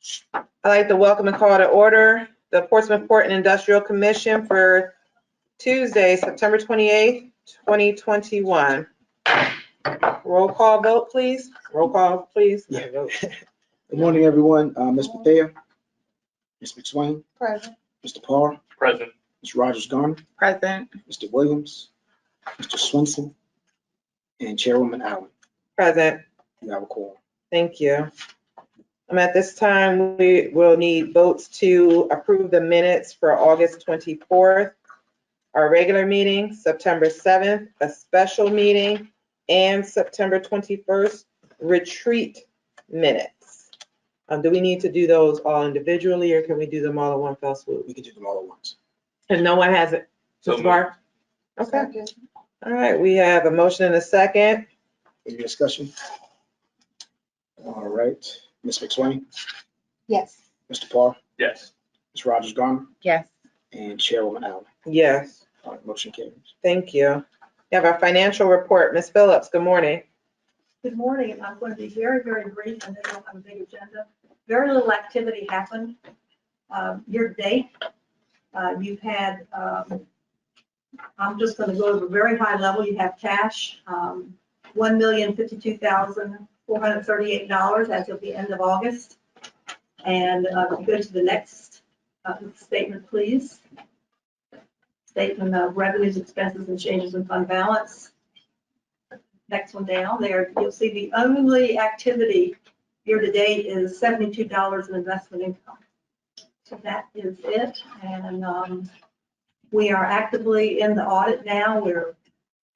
I'd like to welcome and call to order the Portsmouth Port and Industrial Commission for Tuesday, September 28th, 2021. Roll call vote, please. Roll call, please. Yeah. Good morning, everyone. Ms. Bethea, Ms. McSwain, Present. Mr. Parr, Present. Ms. Rogers Garner, Present. Mr. Williams, Mr. Swenson, and Chairwoman Allen. Present. You have a quorum. Thank you. At this time, we will need votes to approve the minutes for August 24th, our regular meeting, September 7th, a special meeting, and September 21st, retreat minutes. Do we need to do those all individually, or can we do them all in one fell swoop? We can do them all at once. And no one has it? So Mr. Barr? Okay. All right, we have a motion and a second. Any discussion? All right. Ms. McSwain, Yes. Mr. Parr, Yes. Ms. Rogers Garner, Yes. and Chairwoman Allen. Yes, All right, motion carries. thank you. We have our financial report. Ms. Phillips, good morning. Good morning, and I'm going to be very, very brief, and then we'll have a big agenda. Very little activity happened year to date. You've had, I'm just going to go over very high level. You have cash, $1,052,438 as of the end of August. And if you go to the next statement, please. Statement of revenues, expenses, and changes in fund balance. Next one down there, you'll see the only activity year to date is $72 in investment income. So that is it. And we are actively in the audit now. We're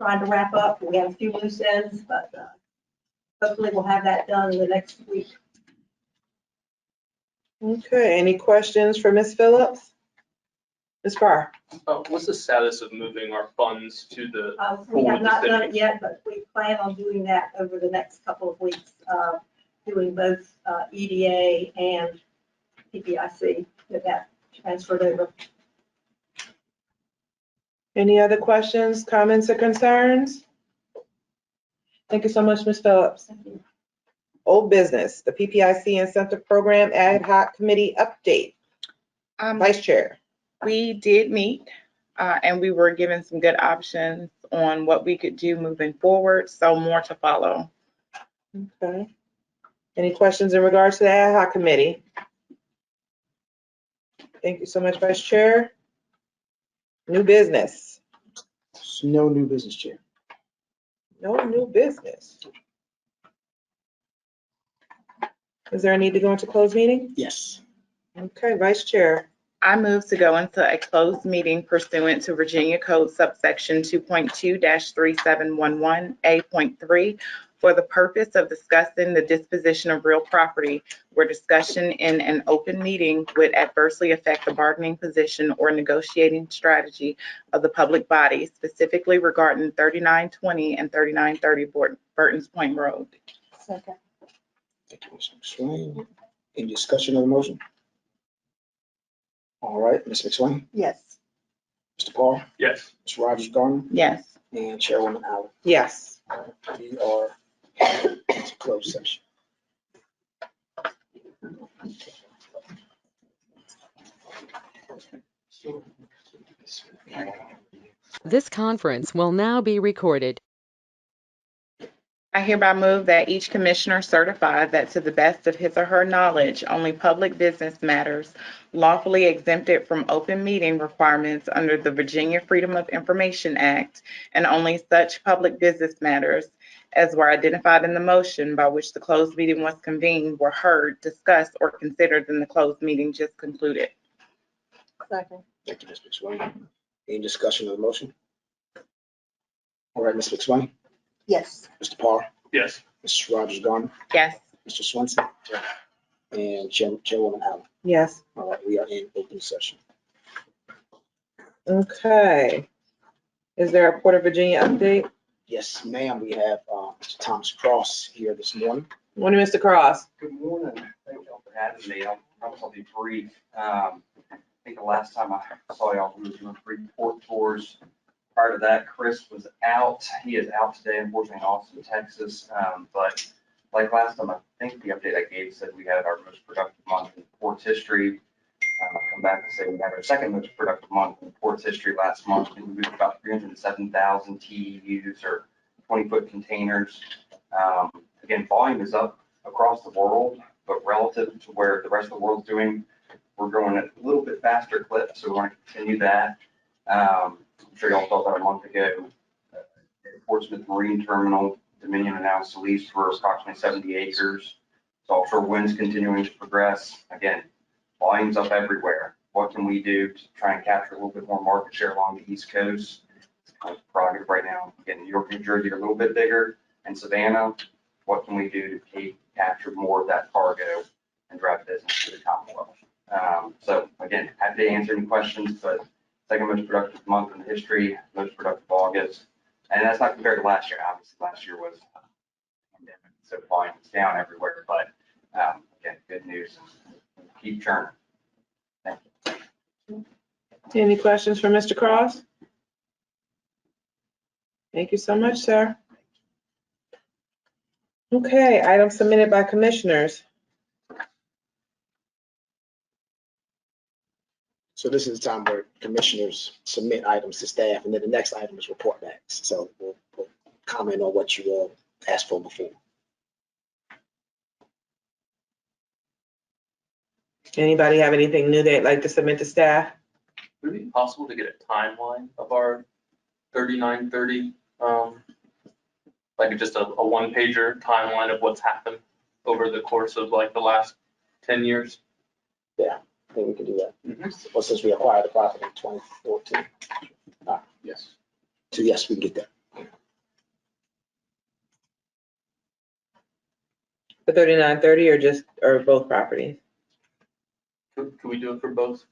trying to wrap up. We have a few loose ends, but hopefully we'll have that done in the next week. Okay, any questions for Ms. Phillips? Ms. Barr? What's the status of moving our funds to the, We have not done it yet, but we plan on doing that over the next couple of weeks, doing both EDA and PPIC, get that transferred over. Any other questions, comments, or concerns? Thank you so much, Ms. Phillips. Old business, the PPIC Incentive Program Ad Hoc Committee update. Vice Chair. We did meet and we were given some good options on what we could do moving forward, so more to follow. Okay. Any questions in regards to the Ad Hoc Committee? Thank you so much, Vice Chair. New business. No new business, Chair. No new business. Is there a need to go into closed meeting? Yes. Okay, Vice Chair. I move to go into a closed meeting pursuant to Virginia Code subsection 2.2-3711A.3 for the purpose of discussing the disposition of real property where discussion in an open meeting would adversely affect the bargaining position or negotiating strategy of the public body, specifically regarding 3920 and 3930 Burton's Point Road. Second. Thank you, Ms. McSwain. Any discussion of the motion? All right, Ms. McSwain, Yes. Mr. Parr, yes. Ms. Rogers Garner, Yes. and Chairwoman Allen. Yes. We are into closed session. This conference will now be recorded. I hereby move that each commissioner certify that to the best of his or her knowledge, only public business matters lawfully exempted from open meeting requirements under the Virginia Freedom of Information Act, and only such public business matters as were identified in the motion by which the closed meeting was convened were heard, discussed, or considered in the closed meeting just concluded. Second. Thank you, Ms. McSwain. Any discussion of the motion? All right, Ms. McSwain, Yes. Mr. Parr, Yes. Mrs. Rogers Garner, Yes. Mr. Swenson, and Chairwoman Allen. Yes. All right, we are in open session. Okay. Is there a Port of Virginia update? Yes, ma'am, we have Mr. Thomas Cross here this morning. Morning, Mr. Cross. Good morning. Thank y'all for having me. I'll be brief. I think the last time I saw y'all, we were doing free port tours. Prior to that, Chris was out. He is out today, unfortunately, in Austin, Texas. But like last time, I think the update I gave said we had our most productive month in Ports history. I'll come back and say we had our second most productive month in Ports history last month. We moved about 307,000 TEUs or 20-foot containers. Again, volume is up across the world, but relative to where the rest of the world's doing, we're growing at a little bit faster clip, so we want to continue that. I'm sure y'all saw that a month ago. Portsmouth Marine Terminal, Dominion announced a lease for approximately 70 acres. So offshore wind's continuing to progress. Again, volume's up everywhere. What can we do to try and capture a little bit more market share along the East Coast? It's kind of prerogative right now. Again, New York, New Jersey are a little bit bigger, and Savannah. What can we do to capture more of that cargo and drive business to the Commonwealth? So again, happy to answer any questions, but second most productive month in history, most productive August. And that's not compared to last year. Obviously, last year was pandemic, so volume was down everywhere. But again, good news. Keep churning. Thank you. Any questions for Mr. Cross? Thank you so much, sir. Okay, items submitted by commissioners. So this is the time where commissioners submit items to staff, and then the next item is report backs. So we'll comment on what you all asked for before. Anybody have anything new they'd like to submit to staff? Would it be possible to get a timeline of our 3930? Like just a one-pager timeline of what's happened over the course of like the last 10 years? I think we can do that. Well, since we acquired the property in 2014. Yes. So yes, we can get that. For 3930 or both properties? Could we do it for both?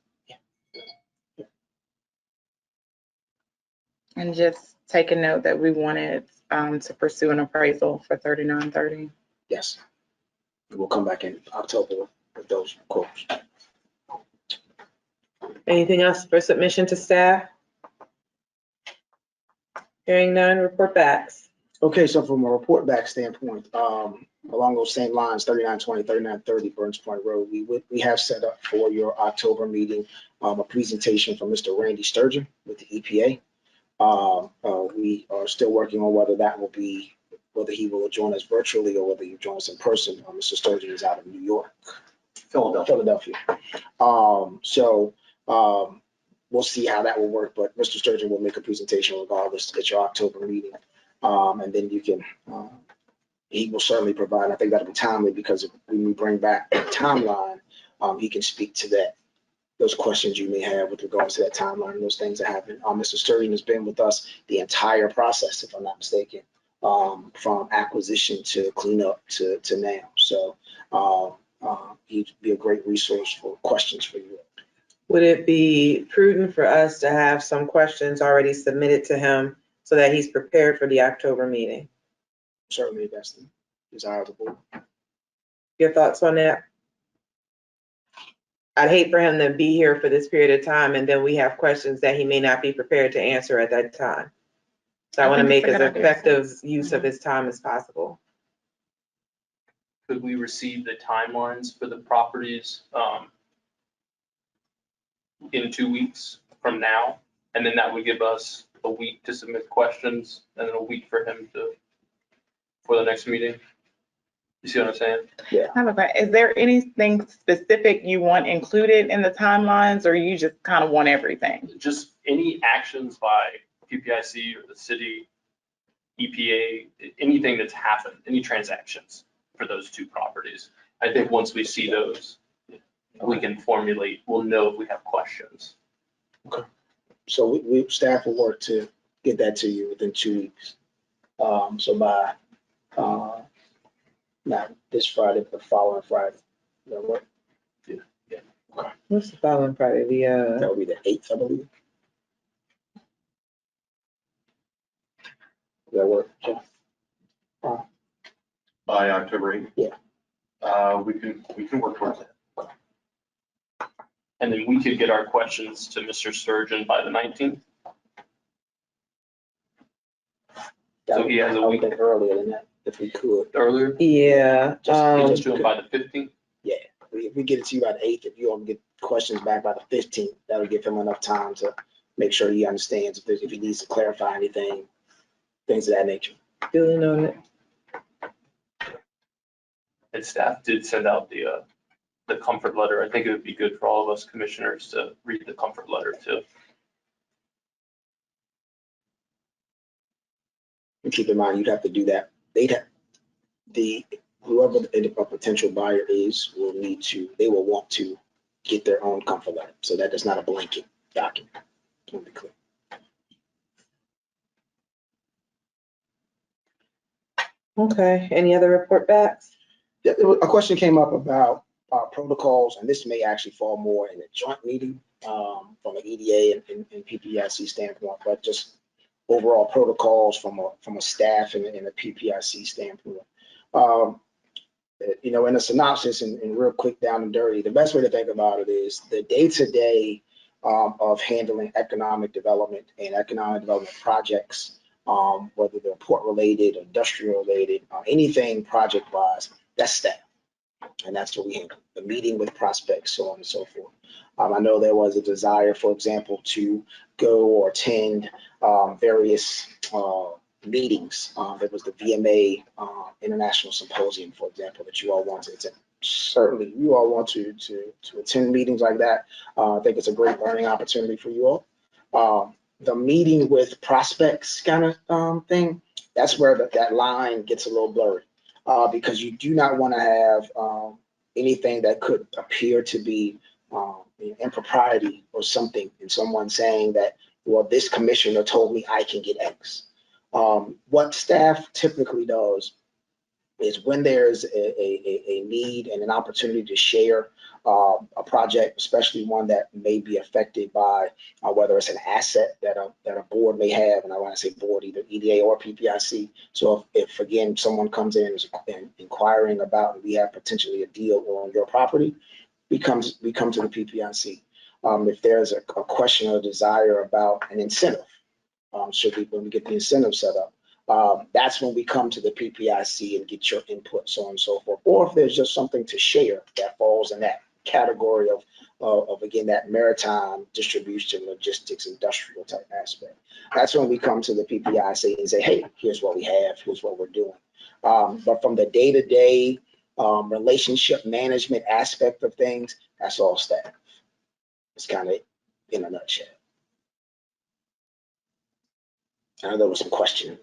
And just take a note that we wanted to pursue an appraisal for 3930. Yes. We'll come back in October with those quotes. Anything else for submission to staff? Hearing none, report backs. Okay, so from a report back standpoint, along those same lines, 3920, 3930 Burns Point Road, we have set up for your October meeting a presentation from Mr. Randy Sturgeon with the EPA. We are still working on whether he will join us virtually or whether he join us in person. Mr. Sturgeon is out of New York, Philadelphia. We'll see how that will work, but Mr. Sturgeon will make a presentation regardless at your October meeting. And then you can, he will certainly provide, I think that'll be timely because when we bring back the timeline, he can speak to those questions you may have with regards to that timeline and those things that happen. Mr. Sturgeon has been with us the entire process, if I'm not mistaken, from acquisition to cleanup to now. So he'd be a great resource for questions for you. Would it be prudent for us to have some questions already submitted to him so that he's prepared for the October meeting? Certainly that's the desire of the board. Your thoughts on that? I'd hate for him to be here for this period of time and then we have questions that he may not be prepared to answer at that time. So I want to make as effective use of his time as possible. Could we receive the timelines for the properties in 2 weeks from now? And then that would give us a week to submit questions and then a week for him for the next meeting. You see what I'm saying? Is there anything specific you want included in the timelines or you just kind of want everything? Just any actions by PPIC or the city, EPA, anything that's happened, any transactions for those two properties. I think once we see those, we can formulate, we'll know if we have questions. Okay. So staff will work to get that to you within 2 weeks. So by not this Friday, but the following Friday. Does that work? Yeah. Okay. What's the following Friday? That will be the 8th, I believe. Does that work, Jeff? By October 8th? Yeah. We can work towards that. And then we could get our questions to Mr. Sturgeon by the 19th. So he has a week. Earlier than that. if we could. Earlier, Yeah, just do it by the 15th. If we get it to you by the 8th, if you all get questions back by the 15th, that'll give him enough time to make sure he understands if he needs to clarify anything, things of that nature. duly noted. And staff did send out the comfort letter. I think it would be good for all of us commissioners to read the comfort letter too. And keep in mind, you'd have to do that. Whoever a potential buyer is they will want to get their own comfort letter. So that is not a blanket document. To be clear. Okay, any other report backs? Yeah, a question came up about protocols, and this may actually fall more in a joint meeting from an EDA and PPIC standpoint, but just overall protocols from a staff and a PPIC standpoint. In a synopsis and real quick down and dirty, the best way to think about it is the day-to-day of handling economic development and economic development projects, whether they're port-related, industrial-related, anything project-wise, that's staff. And that's what we handle, the meeting with prospects, so on and so forth. I know there was a desire, for example, to go or attend various meetings. There was the VMA International Symposium, for example, that you all want to attend. Certainly, you all want to attend meetings like that. I think it's a great learning opportunity for you all. The meeting with prospects kind of thing, that's where that line gets a little blurry because you do not want to have anything that could appear to be impropriety or something, and someone saying that, well, this commissioner told me I can get X. What staff typically does is when there's a need and an opportunity to share a project, especially one that may be affected by whether it's an asset that a board may have, and I want to say board, either EDA or PPIC. So if again, someone comes in and inquiring about, and we have potentially a deal on your property, we come to the PPIC. If there's a question or desire about an incentive, when we get the incentive set up, that's when we come to the PPIC and get your input, so on and so forth. Or if there's just something to share that falls in that category of again, that maritime distribution, logistics, industrial type aspect. That's when we come to the PPIC and say, hey, here's what we have, here's what we're doing. But from the day-to-day relationship management aspect of things, that's all staff. It's kind of in a nutshell. I know there was some question.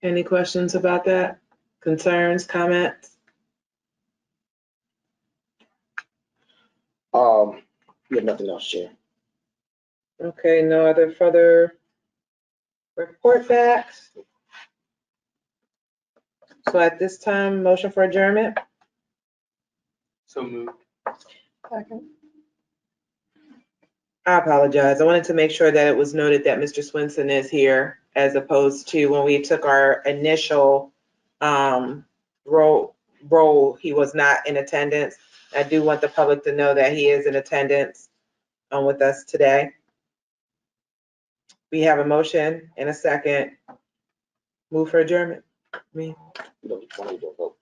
Any questions about that? Concerns, comments? We have nothing else, Chair. Okay, no other further report backs. So at this time, motion for adjournment? So moved. I apologize. I wanted to make sure that it was noted that Mr. Swinson is here, as opposed to when we took our initial roll, he was not in attendance. I do want the public to know that he is in attendance with us today. We have a motion and a second. Move for adjournment. We don't want to do a vote.